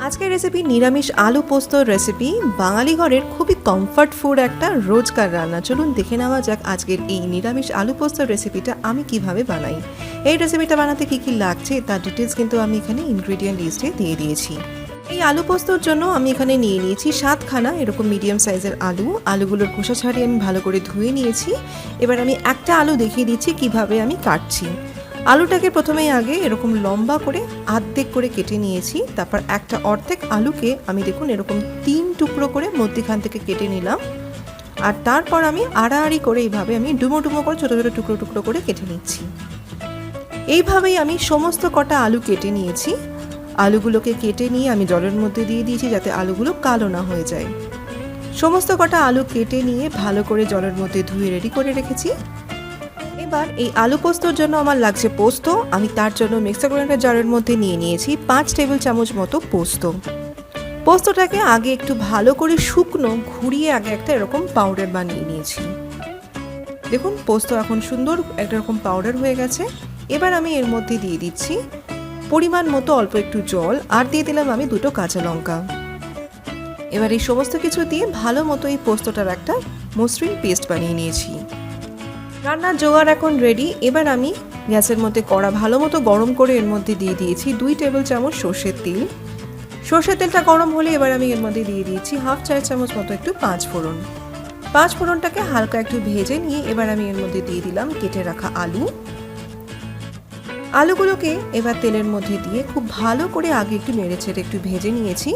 আজকের রেসিপি নিরামিষ আলু পোস্তর রেসিপি। বাঙালি ঘরের খুবই কমফর্ট ফুড একটা রোজকার রান্না। চলুন দেখে নেওয়া যাক আজকের এই নিরামিষ আলু পোস্তর রেসিপিটা আমি কিভাবে বানাই। এই রেসিপিটা বানাতে কী কী লাগছে তার ডিটেলস কিন্তু আমি এখানে ইনগ্রেডিয়েন্ট লিস্টে দিয়ে দিয়েছি। এই আলু পোস্তর জন্য আমি এখানে নিয়ে নিয়েছি 7খানা এরকম মিডিয়াম সাইজের আলু। আলুগুলোর খোসা ছাড়িয়ে আমি ভালো করে ধুয়ে নিয়েছি। এবার আমি একটা আলু দেখিয়ে দিচ্ছি কিভাবে আমি কাটছি। আলুটাকে প্রথমেই আগে এরকম লম্বা করে আর্ধেক করে কেটে নিয়েছি। তারপর একটা অর্ধেক আলুকে আমি দেখুন এরকম 3 টুকরো করে মধ্যখান থেকে কেটে নিলাম। আর তারপর আমি আড়াআড়ি করে এইভাবে আমি ডুমো ডুমো করে ছোটো ছোটো টুকরো টুকরো করে কেটে নিচ্ছি। এইভাবেই আমি সমস্ত কটা আলু কেটে নিয়েছি। আলুগুলোকে কেটে নিয়ে আমি জলের মধ্যে দিয়ে দিয়েছি যাতে আলুগুলো কালো না হয়ে যায়। সমস্ত কটা আলু কেটে নিয়ে ভালো করে জলের মধ্যে ধুয়ে রেডি করে রেখেছি। এবার এই আলু পোস্তর জন্য আমার লাগছে পোস্ত। আমি তার জন্য মিক্সার গ্রাইন্ডার জারের মধ্যে নিয়ে নিয়েছি 5 টেবিল চামচ মতো পোস্ত। পোস্তটাকে আগে একটু ভালো করে শুকনো ঘুরিয়ে আগে একটা এরকম পাউডার বানিয়ে নিয়েছি। দেখুন পোস্ত এখন সুন্দর একটা এরকম পাউডার হয়ে গেছে। এবার আমি এর মধ্যে দিয়ে দিচ্ছি পরিমাণ মতো অল্প একটু জল, আর দিয়ে দিলাম আমি 2টো কাঁচা লঙ্কা। এবার এই সমস্ত কিছু দিয়ে ভালো মতো এই পোস্তটার একটা মসৃণ পেস্ট বানিয়ে নিয়েছি। রান্নার জোগাড় এখন রেডি। এবার আমি গ্যাসের মধ্যে কড়া ভালো মতো গরম করে এর মধ্যে দিয়ে দিয়েছি 2 টেবিল চামচ সর্ষের তেল। সর্ষের তেলটা গরম হলে এবার আমি এর মধ্যে দিয়ে দিয়েছি 1/2 চা চামচ মতো একটু 5 ফোড়ন। 5 ফোড়নটাকে হালকা একটু ভেজে নিয়ে এবার আমি এর মধ্যে দিয়ে দিলাম কেটে রাখা আলু। আলুগুলোকে এবার তেলের মধ্যে দিয়ে খুব ভালো করে আগে একটু নেড়ে ছেড়ে একটু ভেজে নিয়েছি।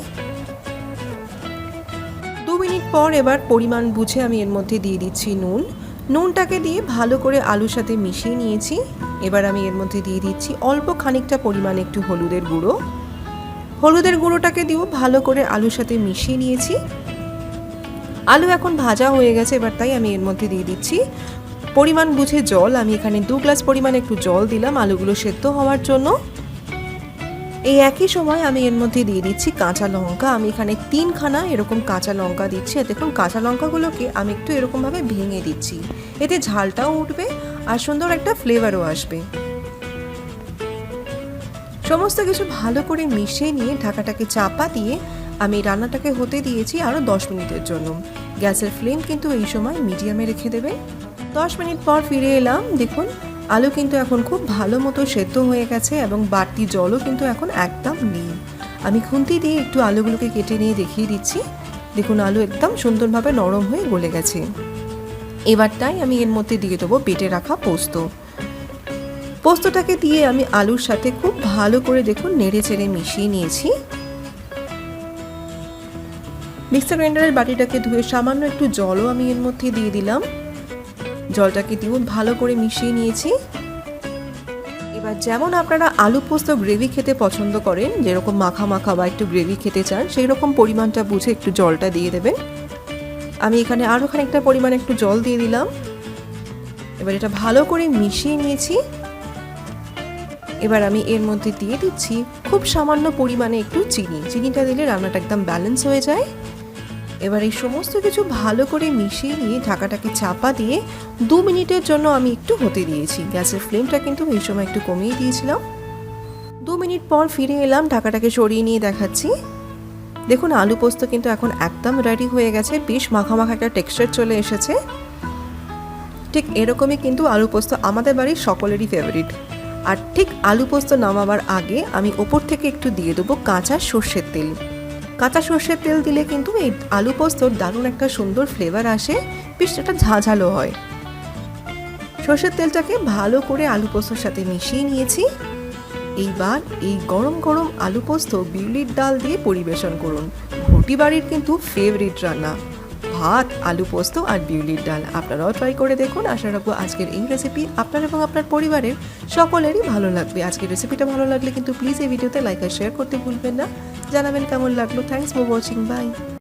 2 মিনিট পর এবার পরিমাণ বুঝে আমি এর মধ্যে দিয়ে দিচ্ছি নুন। নুনটাকে দিয়ে ভালো করে আলুর সাথে মিশিয়ে নিয়েছি। এবার আমি এর মধ্যে দিয়ে দিচ্ছি অল্প খানিকটা পরিমাণ একটু হলুদের গুঁড়ো। হলুদের গুঁড়োটাকে দিয়েও ভালো করে আলুর সাথে মিশিয়ে নিয়েছি। আলু এখন ভাজা হয়ে গেছে, এবার তাই আমি এর মধ্যে দিয়ে দিচ্ছি পরিমাণ বুঝে জল। আমি এখানে 2 গ্লাস পরিমাণ একটু জল দিলাম আলুগুলো সেদ্ধ হওয়ার জন্য। এই একই সময় আমি এর মধ্যে দিয়ে দিচ্ছি কাঁচা লঙ্কা। আমি এখানে 3খানা এরকম কাঁচা লঙ্কা দিচ্ছি। আর দেখুন কাঁচা লঙ্কাগুলোকে আমি একটু এরকমভাবে ভেঙে দিচ্ছি, এতে ঝালটাও উঠবে আর সুন্দর একটা ফ্লেভারও আসবে। সমস্ত কিছু ভালো করে মিশিয়ে নিয়ে ঢাকাটাকে চাপা দিয়ে আমি রান্নাটাকে হতে দিয়েছি আরও 10 মিনিটের জন্য। গ্যাসের ফ্লেম কিন্তু এই সময় মিডিয়ামে রেখে দেবে। 10 মিনিট পর ফিরে এলাম। দেখুন আলু কিন্তু এখন খুব ভালো মতো সেদ্ধ হয়ে গেছে এবং বাড়তি জলও কিন্তু এখন একদম নেই। আমি খুন্তি দিয়ে একটু আলুগুলোকে কেটে নিয়ে দেখিয়ে দিচ্ছি। দেখুন আলু একদম সুন্দরভাবে নরম হয়ে গলে গেছে। এবারটাই আমি এর মধ্যে দিয়ে দেবো বেটে রাখা পোস্ত। পোস্তটাকে দিয়ে আমি আলুর সাথে খুব ভালো করে দেখুন নেড়ে চেড়ে মিশিয়ে নিয়েছি। মিক্সার গ্রাইন্ডারের বাটিটাকে ধুয়ে সামান্য একটু জলও আমি এর মধ্যে দিয়ে দিলাম। জলটাকে দিয়ে ভালো করে মিশিয়ে নিয়েছি। এবার যেমন আপনারা আলু পোস্ত গ্রেভি খেতে পছন্দ করেন, যেরকম মাখা মাখা বা একটু গ্রেভি খেতে চান, সেই রকম পরিমাণটা বুঝে একটু জলটা দিয়ে দেবেন। আমি এখানে আরও খানিকটা পরিমাণ একটু জল দিয়ে দিলাম। এবার এটা ভালো করে মিশিয়ে নিয়েছি। এবার আমি এর মধ্যে দিয়ে দিচ্ছি খুব সামান্য পরিমাণে একটু চিনি। চিনিটা দিলে রান্নাটা একদম ব্যালেন্স হয়ে যায়। এবার এই সমস্ত কিছু ভালো করে মিশিয়ে নিয়ে ঢাকাটাকে চাপা দিয়ে 2 মিনিটের জন্য আমি একটু হতে দিয়েছি। গ্যাসের ফ্লেমটা কিন্তু এই সময় একটু কমিয়ে দিয়েছিলাম। 2 মিনিট পর ফিরে এলাম, ঢাকাটাকে সরিয়ে নিয়ে দেখাচ্ছি। দেখুন আলু পোস্ত কিন্তু এখন একদম রেডি হয়ে গেছে। বেশ মাখা মাখা একটা টেক্সচার চলে এসেছে। ঠিক এরকমই কিন্তু আলু পোস্ত আমাদের বাড়ির সকলেরই ফেভারিট। আর ঠিক আলু পোস্ত নামাবার আগে আমি ওপর থেকে একটু দিয়ে দেবো কাঁচা সর্ষের তেল। কাঁচা সর্ষের তেল দিলে কিন্তু এই আলু পোস্তর দারুণ একটা সুন্দর ফ্লেভার আসে, বেশ একটা ঝাঁঝালো হয়। সর্ষের তেলটাকে ভালো করে আলু পোস্তর সাথে মিশিয়ে নিয়েছি। এইবার এই গরম গরম আলু পোস্ত বিউলির ডাল দিয়ে পরিবেশন করুন। ঘটি বাড়ির কিন্তু ফেভারিট রান্না ভাত, আলু পোস্ত আর বিউলির ডাল। আপনারাও ট্রাই করে দেখুন। আশা রাখবো আজকের এই রেসিপি আপনার এবং আপনার পরিবারের সকলেরই ভালো লাগবে। আজকের রেসিপিটা ভালো লাগলে কিন্তু প্লিজ এই ভিডিওতে লাইক আর শেয়ার করতে ভুলবেন না। জানাবেন কেমন লাগলো। Thanks for watching. বাই।